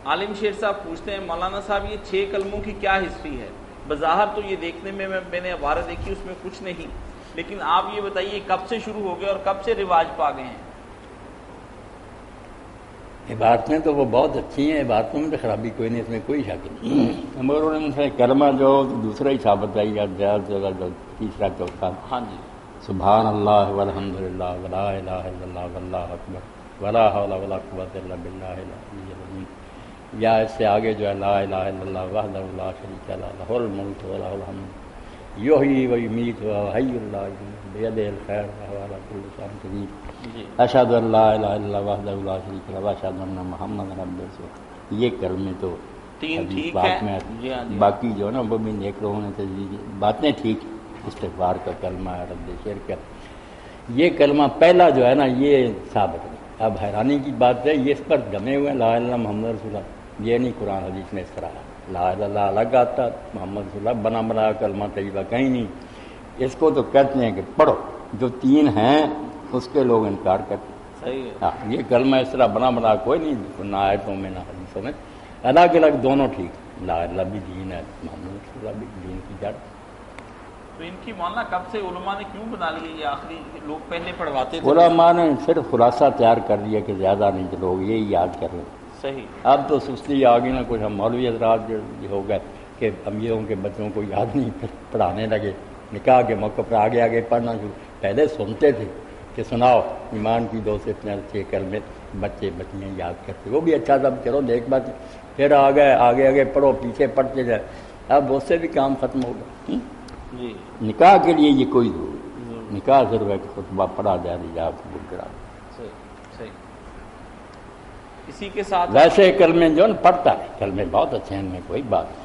عالم شیر صاحب پوچھتے ہیں مولانا صاحب یہ 6 کلموں کی کیا ہسٹری ہے؟ بظاہر تو یہ دیکھنے میں نے عبارت دیکھی اس میں کچھ نہیں، لیکن آپ یہ بتائیے کب سے شروع ہو گئے اور کب سے رواج پا گئے ہیں؟ عبادتیں تو وہ بہت اچھی ہیں، عبادتوں میں تو خرابی کوئی نہیں، اس میں کوئی شک نہیں، مگر انہوں نے کلمہ جو دوسرا ہی ثابت آئی جو تیسرا چوتھا، ہاں جی، سبحان اللہ والحمد للہ ولا الہ الا اللہ واللہ اکبر ولا حول ولا قوۃ الا باللہ العلی العظیم، یا اس سے آگے جو ہے لا الہ الا اللہ وحدہ لا شریک لہ لہ الملک ولہ الحمد یحیی و یمیت وہو حی لا یموت بیدہ الخیر وہو علی کل شیء قدیر اشہد ان لا الہ الا اللہ وحدہ لا شریک لہ واشہد ان محمد رسول اللہ۔ یہ کلمے تو تین ٹھیک بات میں ہے، باقی جو ہے نا وہ بھی نیک لوگوں نے تجویز باتیں ٹھیک، استغفار کا کلمہ ہے، رد شرک کا یہ کلمہ پہلا جو ہے نا یہ ثابت نہیں۔ اب حیرانی کی بات ہے یہ اس پر جمے ہوئے لا الہ الا اللہ محمد رسول اللہ، یہ نہیں قرآن حدیث میں اس طرح لا الہ الا اللہ الگ آتا، محمد رسول اللہ بنا بنا کلمہ طیبہ کہیں نہیں۔ اس کو تو کہتے ہیں کہ پڑھو، جو 3 ہیں اس کے لوگ انکار کرتے ہیں، یہ کلمہ اس طرح بنا کوئی نہیں، نہ آیتوں میں نہ حدیثوں میں، الگ الگ دونوں ٹھیک، لا الہ بھی دین ہے، محمد رسول اللہ بھی دین کی جڑ۔ تو ان کی مولانا کب سے علماء نے کیوں بنا لی یہ آخری؟ لوگ پہلے پڑھواتے تھے، علماء نے صرف خلاصہ تیار کر دیا کہ زیادہ نہیں کہ لوگ یہی یاد کر رہے ہیں۔ صحیح، اب تو سستی آ گئی نا، کچھ ہم مولوی حضرات جو ہو گئے کہ امیروں کے بچوں کو یاد نہیں پڑھانے لگے، نکاح کے موقع پر آگے آگے پڑھنا شروع۔ پہلے سنتے تھے کہ سناؤ ایمان کی 2 سے 6 کلمے بچے بچیاں یاد کرتے، وہ بھی اچھا سب چلو دیکھ بات، پھر آگے آگے پڑھو، پیچھے پڑھتے جائے، اب اس سے بھی کام ختم ہو گیا۔ جی، نکاح کے لیے یہ کوئی ضرورت نہیں، نکاح ضرور ہے کہ خطبہ پڑھا جائے، رجاء قبول کرا صحیح صحیح۔ اسی کے ساتھ ویسے کلمے جو ہے نا پڑھتا ہے، کلمے بہت اچھے ہیں، ان میں کوئی بات نہیں۔